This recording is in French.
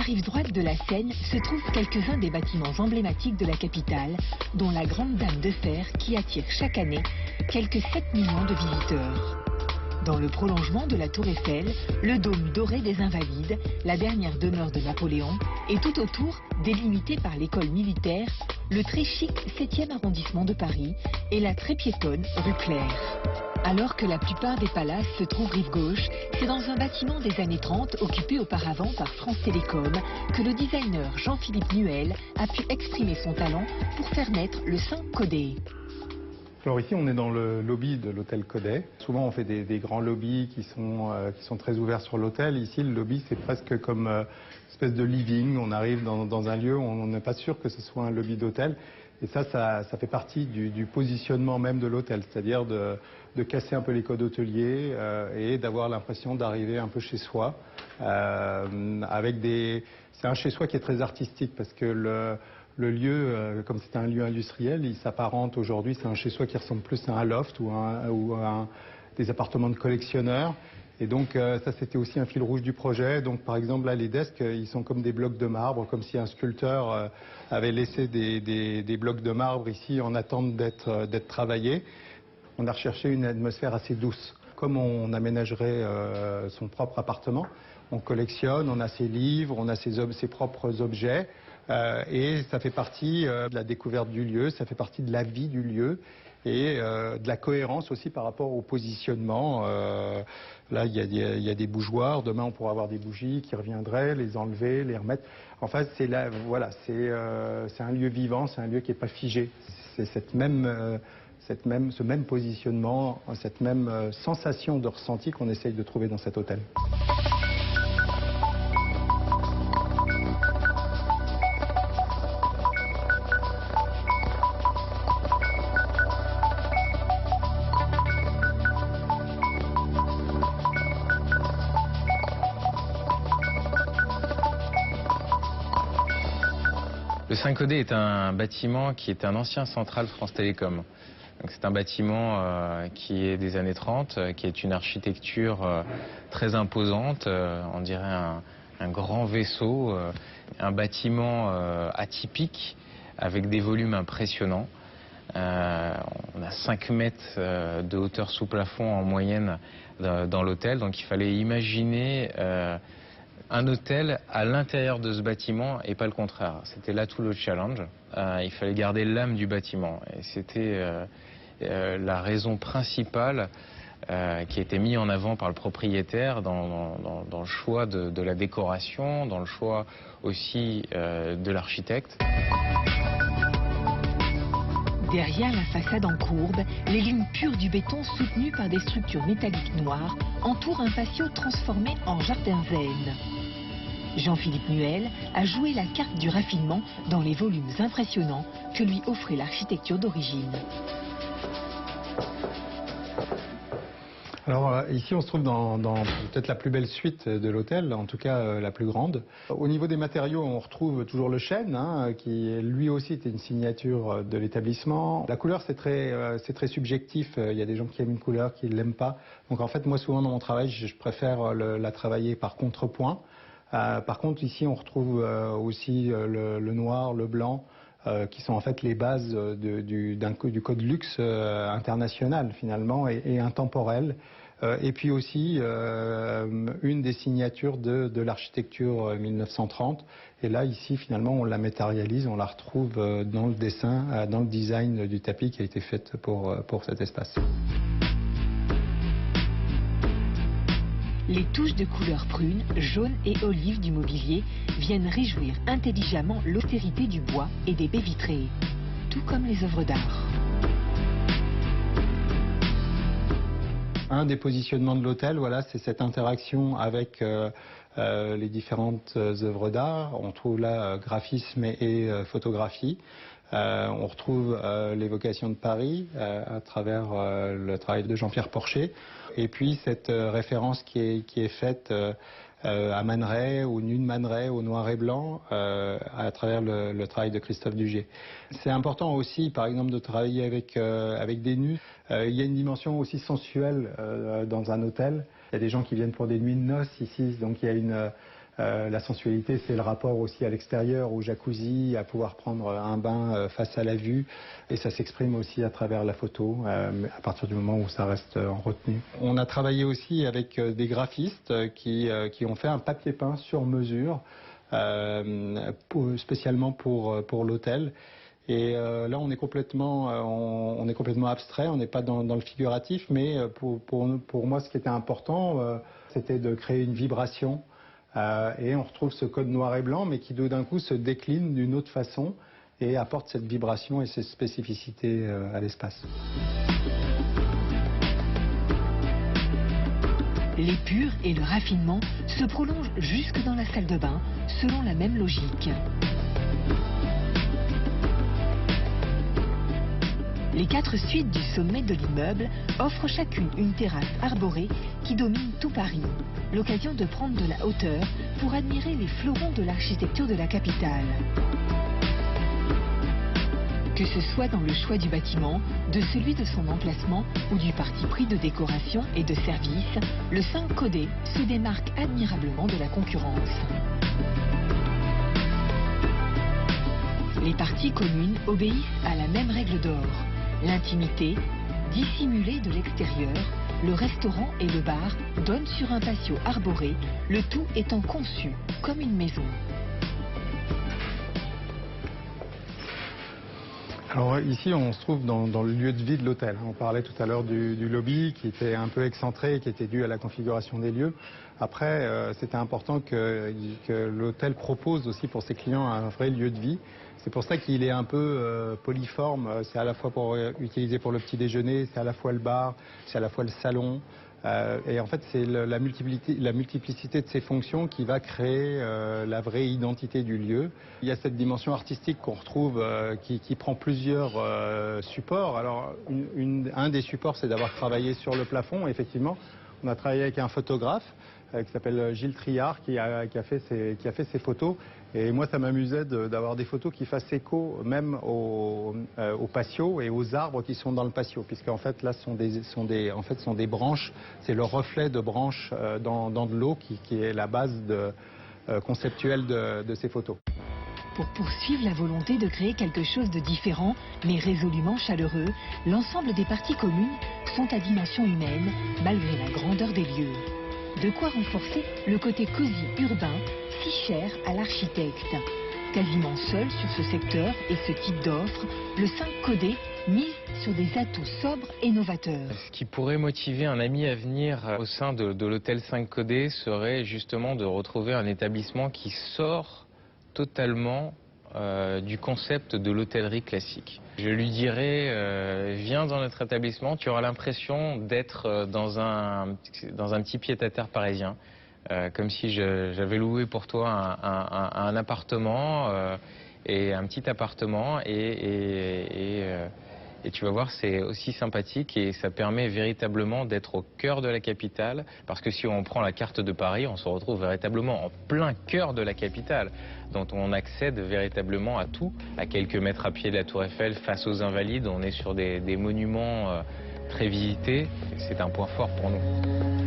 rive droite de la Seine se trouvent quelques-uns des bâtiments emblématiques de la capitale, dont la Grande Dame de Fer qui attire chaque année quelques 7 millions de visiteurs. Dans le prolongement de la Tour Eiffel, le dôme doré des Invalides, la dernière demeure de Napoléon, et tout autour, délimité par l'école militaire, le très chic 7e arrondissement de Paris et la très piétonne rue Clerc. Alors que la plupart des palaces se trouvent rive gauche, c'est dans un bâtiment des années 30, occupé auparavant par France Télécom, que le designer Jean-Philippe Nuel a pu exprimer son talent pour faire naître le 5 Caudé. Alors ici, on est dans le lobby de l'hôtel Caudé. Souvent, on fait des grands lobbies qui sont très ouverts sur l'hôtel. Ici, le lobby, c'est presque comme une espèce de living. On arrive dans un lieu où on n'est pas sûr que ce soit un lobby d'hôtel. Et ça fait partie du positionnement même de l'hôtel, c'est-à-dire de casser un peu les codes hôteliers et d'avoir l'impression d'arriver un peu chez soi. C'est un chez soi qui est très artistique parce que le lieu, comme c'est un lieu industriel, il s'apparente aujourd'hui, c'est un chez-soi qui ressemble plus à un loft ou à des appartements de collectionneurs. Et donc ça, c'était aussi un fil rouge du projet. Donc par exemple, là, les desks, ils sont comme des blocs de marbre, comme si un sculpteur avait laissé des blocs de marbre ici en attente d'être travaillés. On a recherché une atmosphère assez douce. Comme on aménagerait son propre appartement, on collectionne, on a ses livres, on a ses propres objets. Et ça fait partie de la découverte du lieu, ça fait partie de la vie du lieu et de la cohérence aussi par rapport au positionnement. Là, il y a des bougeoirs, demain on pourra avoir des bougies qui reviendraient, les enlever, les remettre. Enfin, c'est un lieu vivant, c'est un lieu qui n'est pas figé. C'est ce même positionnement, cette même sensation de ressenti qu'on essaye de trouver dans cet hôtel. Le 5 Caudé est un bâtiment qui est un ancien central France Télécom. C'est un bâtiment qui est des années 30, qui est une architecture très imposante, on dirait un grand vaisseau, un bâtiment atypique avec des volumes impressionnants. On a 5 mètres de hauteur sous plafond en moyenne dans l'hôtel, donc il fallait imaginer un hôtel à l'intérieur de ce bâtiment et pas le contraire. C'était là tout le challenge. Il fallait garder l'âme du bâtiment. Et c'était la raison principale qui a été mise en avant par le propriétaire dans le choix de la décoration, dans le choix aussi de l'architecte. Derrière la façade en courbe, les lignes pures du béton soutenues par des structures métalliques noires entourent un patio transformé en jardin zen. Jean-Philippe Nuel a joué la carte du raffinement dans les volumes impressionnants que lui offrait l'architecture d'origine. Alors ici on se trouve dans peut-être la plus belle suite de l'hôtel, en tout cas la plus grande. Au niveau des matériaux, on retrouve toujours le chêne, qui lui aussi était une signature de l'établissement. La couleur c'est très subjectif, il y a des gens qui aiment une couleur, qui ne l'aiment pas. Donc en fait moi souvent dans mon travail je préfère la travailler par contrepoint. Par contre ici on retrouve aussi le noir, le blanc, qui sont en fait les bases du code luxe international finalement et intemporel. Et puis aussi une des signatures de l'architecture 1930. Et là ici finalement on la matérialise, on la retrouve dans le dessin, dans le design du tapis qui a été fait pour cet espace. Les touches de couleur prune, jaune et olive du mobilier viennent réjouir intelligemment l'austérité du bois et des baies vitrées, tout comme les œuvres d'art. Un des positionnements de l'hôtel, voilà, c'est cette interaction avec les différentes œuvres d'art. On trouve là graphisme et photographie. On retrouve l'évocation de Paris à travers le travail de Jean-Pierre Porcher. Et puis cette référence qui est faite à Man Ray, aux nues de Man Ray, au noir et blanc, à travers le travail de Christophe Duguet. C'est important aussi, par exemple, de travailler avec des nus. Il y a une dimension aussi sensuelle dans un hôtel. Il y a des gens qui viennent pour des nuits de noces ici, donc il y a La sensualité, c'est le rapport aussi à l'extérieur, au jacuzzi, à pouvoir prendre un bain face à la vue. Et ça s'exprime aussi à travers la photo, à partir du moment où ça reste en retenue. On a travaillé aussi avec des graphistes qui ont fait un papier peint sur mesure, spécialement pour l'hôtel. Et là, on est complètement abstrait, on n'est pas dans le figuratif, mais pour moi, ce qui était important, c'était de créer une vibration. Et on retrouve ce code noir et blanc, mais qui d'un coup se décline d'une autre façon et apporte cette vibration et cette spécificité à l'espace. L'épure et le raffinement se prolongent jusque dans la salle de bain, selon la même logique. Les 4 suites du sommet de l'immeuble offrent chacune une terrasse arborée qui domine tout Paris. L'occasion de prendre de la hauteur pour admirer les fleurons de l'architecture de la capitale. Que ce soit dans le choix du bâtiment, de celui de son emplacement ou du parti pris de décoration et de service, le 5 codé se démarque admirablement de la concurrence. Les parties communes obéissent à la même règle d'or. L'intimité, dissimulée de l'extérieur, le restaurant et le bar donnent sur un patio arboré, le tout étant conçu comme une maison. Alors ici, on se trouve dans le lieu de vie de l'hôtel. On parlait tout à l'heure du lobby qui était un peu excentré, qui était dû à la configuration des lieux. Après, c'était important que l'hôtel propose aussi pour ses clients un vrai lieu de vie. C'est pour ça qu'il est un peu polyforme. C'est à la fois pour utiliser pour le petit déjeuner, c'est à la fois le bar, c'est à la fois le salon. Et en fait, c'est la multiplicité de ces fonctions qui va créer la vraie identité du lieu. Il y a cette dimension artistique qu'on retrouve qui prend plusieurs supports. Alors, un des supports, c'est d'avoir travaillé sur le plafond. Effectivement, on a travaillé avec un photographe qui s'appelle Gilles Triard, qui a fait ces photos. Et moi, ça m'amusait d'avoir des photos qui fassent écho même au patio et aux arbres qui sont dans le patio, puisqu'en fait, là, sont des branches. C'est le reflet de branches dans de l'eau qui est la base conceptuelle de ces photos. Pour poursuivre la volonté de créer quelque chose de différent, mais résolument chaleureux, l'ensemble des parties communes sont à dimension humaine, malgré la grandeur des lieux. De quoi renforcer le côté cosy urbain, si cher à l'architecte. Quasiment seul sur ce secteur et ce type d'offre, le 5 codé mise sur des atouts sobres et novateurs. Ce qui pourrait motiver un ami à venir au sein de l'hôtel 5 codé serait justement de retrouver un établissement qui sort totalement du concept de l'hôtellerie classique. Je lui dirais, viens dans notre établissement, tu auras l'impression d'être dans un petit pied-à-terre parisien, comme si j'avais loué pour toi un appartement, et un petit appartement, et tu vas voir, c'est aussi sympathique et ça permet véritablement d'être au cœur de la capitale. Parce que si on prend la carte de Paris, on se retrouve véritablement en plein cœur de la capitale, dont on accède véritablement à tout. À quelques mètres à pied de la Tour Eiffel, face aux Invalides, on est sur des monuments très visités. C'est un point fort pour nous.